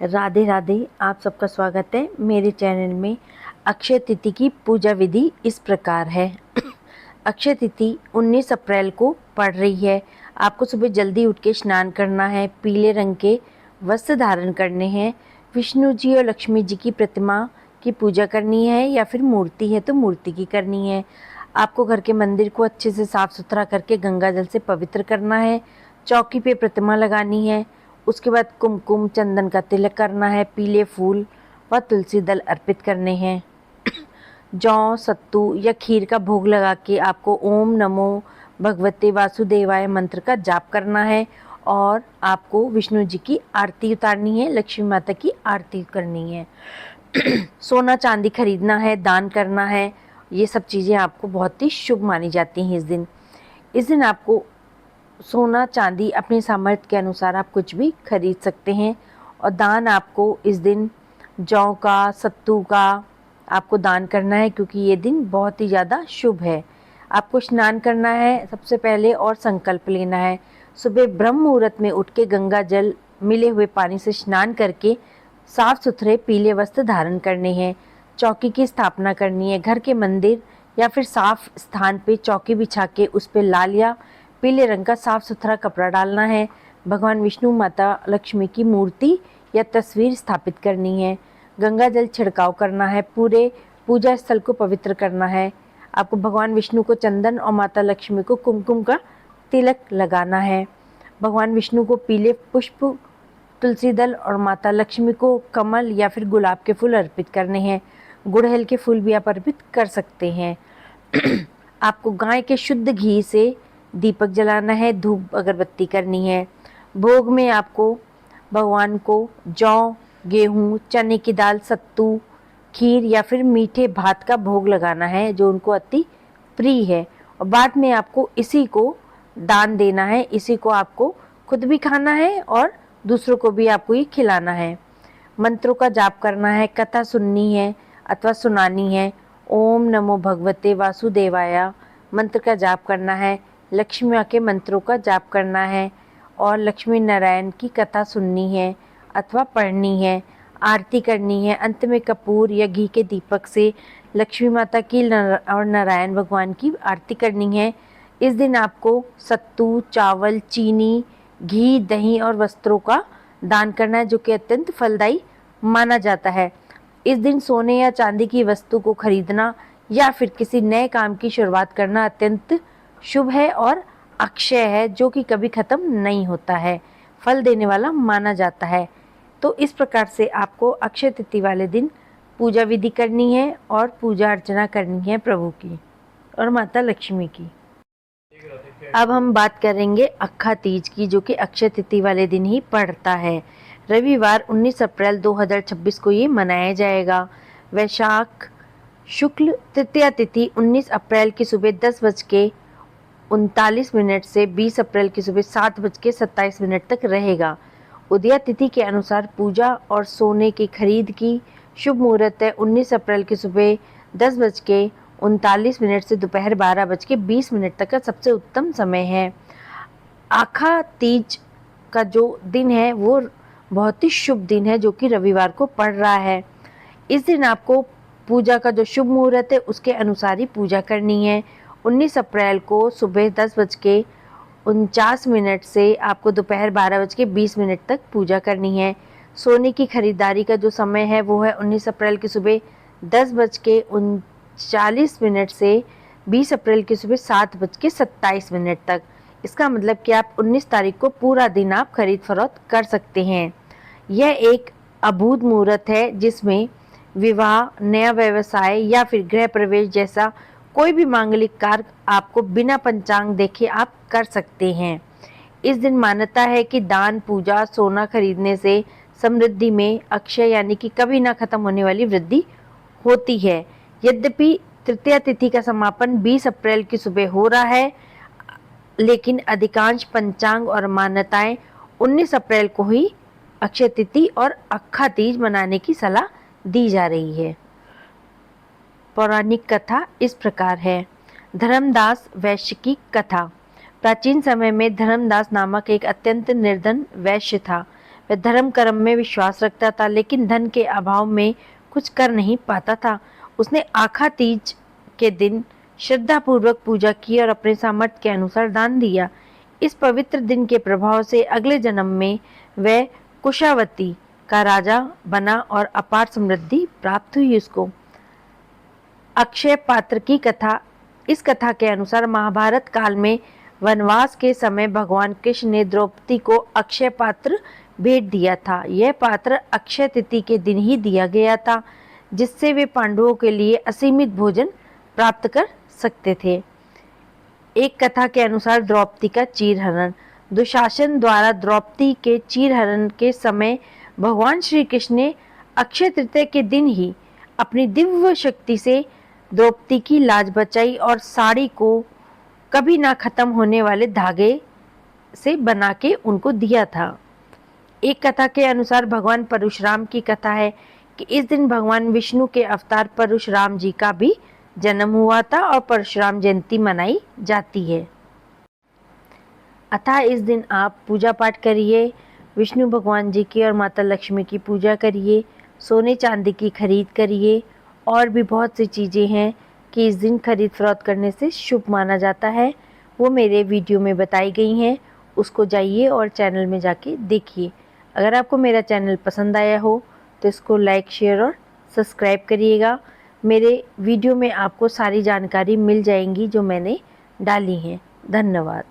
राधे राधे। आप सबका स्वागत है मेरे चैनल में। अक्षय तिथि की पूजा विधि इस प्रकार है। अक्षय तिथि 19 अप्रैल को पड़ रही है। आपको सुबह जल्दी उठ के स्नान करना है, पीले रंग के वस्त्र धारण करने हैं, विष्णु जी और लक्ष्मी जी की प्रतिमा की पूजा करनी है या फिर मूर्ति है तो मूर्ति की करनी है। आपको घर के मंदिर को अच्छे से साफ सुथरा करके गंगा जल से पवित्र करना है। चौकी पे प्रतिमा लगानी है। उसके बाद कुमकुम चंदन का तिलक करना है, पीले फूल व तुलसी दल अर्पित करने हैं। जौ सत्तू या खीर का भोग लगा के आपको ओम नमो भगवते वासुदेवाय मंत्र का जाप करना है और आपको विष्णु जी की आरती उतारनी है, लक्ष्मी माता की आरती करनी है। सोना चांदी खरीदना है, दान करना है। ये सब चीज़ें आपको बहुत ही शुभ मानी जाती हैं। इस दिन आपको सोना चांदी अपने सामर्थ्य के अनुसार आप कुछ भी खरीद सकते हैं और दान आपको इस दिन जौ का, सत्तू का आपको दान करना है, क्योंकि ये दिन बहुत ही ज़्यादा शुभ है। आपको स्नान करना है सबसे पहले और संकल्प लेना है। सुबह ब्रह्म मुहूर्त में उठ के गंगा जल मिले हुए पानी से स्नान करके साफ सुथरे पीले वस्त्र धारण करने हैं। चौकी की स्थापना करनी है। घर के मंदिर या फिर साफ स्थान पे चौकी बिछा के उस पर लाल या पीले रंग का साफ सुथरा कपड़ा डालना है। भगवान विष्णु, माता लक्ष्मी की मूर्ति या तस्वीर स्थापित करनी है। गंगा जल छिड़काव करना है। पूरे पूजा स्थल को पवित्र करना है। आपको भगवान विष्णु को चंदन और माता लक्ष्मी को कुमकुम का तिलक लगाना है। भगवान विष्णु को पीले पुष्प, तुलसी दल और माता लक्ष्मी को कमल या फिर गुलाब के फूल अर्पित करने हैं। गुड़हल के फूल भी आप अर्पित कर सकते हैं। आपको गाय के शुद्ध घी से दीपक जलाना है, धूप अगरबत्ती करनी है। भोग में आपको भगवान को जौ, गेहूँ, चने की दाल, सत्तू, खीर या फिर मीठे भात का भोग लगाना है जो उनको अति प्रिय है। और बाद में आपको इसी को दान देना है। इसी को आपको खुद भी खाना है और दूसरों को भी आपको ये खिलाना है। मंत्रों का जाप करना है, कथा सुननी है अथवा सुनानी है। ओम नमो भगवते वासुदेवाय मंत्र का जाप करना है। लक्ष्मी माँ के मंत्रों का जाप करना है और लक्ष्मी नारायण की कथा सुननी है अथवा पढ़नी है। आरती करनी है। अंत में कपूर या घी के दीपक से लक्ष्मी माता की और नारायण भगवान की आरती करनी है। इस दिन आपको सत्तू, चावल, चीनी, घी, दही और वस्त्रों का दान करना है, जो कि अत्यंत फलदायी माना जाता है। इस दिन सोने या चांदी की वस्तु को खरीदना या फिर किसी नए काम की शुरुआत करना अत्यंत शुभ है और अक्षय है, जो कि कभी खत्म नहीं होता है, फल देने वाला माना जाता है। तो इस प्रकार से आपको अक्षय तिथि वाले दिन पूजा विधि करनी है और पूजा अर्चना करनी है प्रभु की और माता लक्ष्मी की। अब हम बात करेंगे अक्खा तीज की, जो कि अक्षय तिथि वाले दिन ही पड़ता है। रविवार 19 अप्रैल 2026 को ये मनाया जाएगा। वैशाख शुक्ल तृतीया तिथि 19 अप्रैल की सुबह 10:39 से 20 अप्रैल की सुबह 7:27 तक रहेगा। उदया तिथि के अनुसार पूजा और सोने की खरीद की शुभ मुहूर्त है 19 अप्रैल की सुबह 10:39 से दोपहर 12:20 तक का सबसे उत्तम समय है। आखा तीज का जो दिन है वो बहुत ही शुभ दिन है, जो कि रविवार को पड़ रहा है। इस दिन आपको पूजा का जो शुभ मुहूर्त है उसके अनुसार ही पूजा करनी है। 19 अप्रैल को सुबह 10:49 से आपको दोपहर 12:20 तक पूजा करनी है। सोने की खरीदारी का जो समय है वो है 19 अप्रैल की सुबह 10:39 से 20 अप्रैल की सुबह 7:27 तक। इसका मतलब कि आप 19 तारीख को पूरा दिन आप खरीद फरोख्त कर सकते हैं। यह एक अभूत मुहूर्त है जिसमें विवाह, नया व्यवसाय या फिर गृह प्रवेश जैसा कोई भी मांगलिक कार्य आपको बिना पंचांग देखे आप कर सकते हैं। इस दिन मान्यता है कि दान, पूजा, सोना खरीदने से समृद्धि में अक्षय यानी कि कभी ना खत्म होने वाली वृद्धि होती है। यद्यपि तृतीया तिथि का समापन 20 अप्रैल की सुबह हो रहा है, लेकिन अधिकांश पंचांग और मान्यताएं 19 अप्रैल को ही अक्षय तिथि और अक्खा तीज मनाने की सलाह दी जा रही है। पौराणिक कथा इस प्रकार है। धर्मदास वैश्य की कथा। प्राचीन समय में धर्मदास नामक एक अत्यंत निर्धन वैश्य था। वह धर्म कर्म में विश्वास रखता था, लेकिन धन के अभाव में कुछ कर नहीं पाता था। उसने आखा तीज के दिन श्रद्धापूर्वक पूजा की और अपने सामर्थ्य के अनुसार दान दिया। इस पवित्र दिन के प्रभाव से अगले जन्म में वह कुशावती का राजा बना और अपार समृद्धि प्राप्त हुई उसको। अक्षय पात्र की कथा। इस कथा के अनुसार महाभारत काल में वनवास के समय भगवान कृष्ण ने द्रौपदी को अक्षय पात्र भेंट दिया था। यह पात्र अक्षय तिथि के दिन ही दिया गया था, जिससे वे पांडवों के लिए असीमित भोजन प्राप्त कर सकते थे। एक कथा के अनुसार द्रौपदी का चीरहरण। दुशासन द्वारा द्रौपदी के चीरहरण के समय भगवान श्री कृष्ण ने अक्षय तृतीया के दिन ही अपनी दिव्य शक्ति से द्रौपदी की लाज बचाई और साड़ी को कभी ना खत्म होने वाले धागे से बना के उनको दिया था। एक कथा के अनुसार भगवान परशुराम की कथा है कि इस दिन भगवान विष्णु के अवतार परशुराम जी का भी जन्म हुआ था और परशुराम जयंती मनाई जाती है। अतः इस दिन आप पूजा पाठ करिए, विष्णु भगवान जी की और माता लक्ष्मी की पूजा करिए, सोने चांदी की खरीद करिए, और भी बहुत सी चीज़ें हैं कि इस दिन खरीद फरोख्त करने से शुभ माना जाता है। वो मेरे वीडियो में बताई गई हैं, उसको जाइए और चैनल में जाके देखिए। अगर आपको मेरा चैनल पसंद आया हो तो इसको लाइक, शेयर और सब्सक्राइब करिएगा। मेरे वीडियो में आपको सारी जानकारी मिल जाएंगी जो मैंने डाली हैं। धन्यवाद।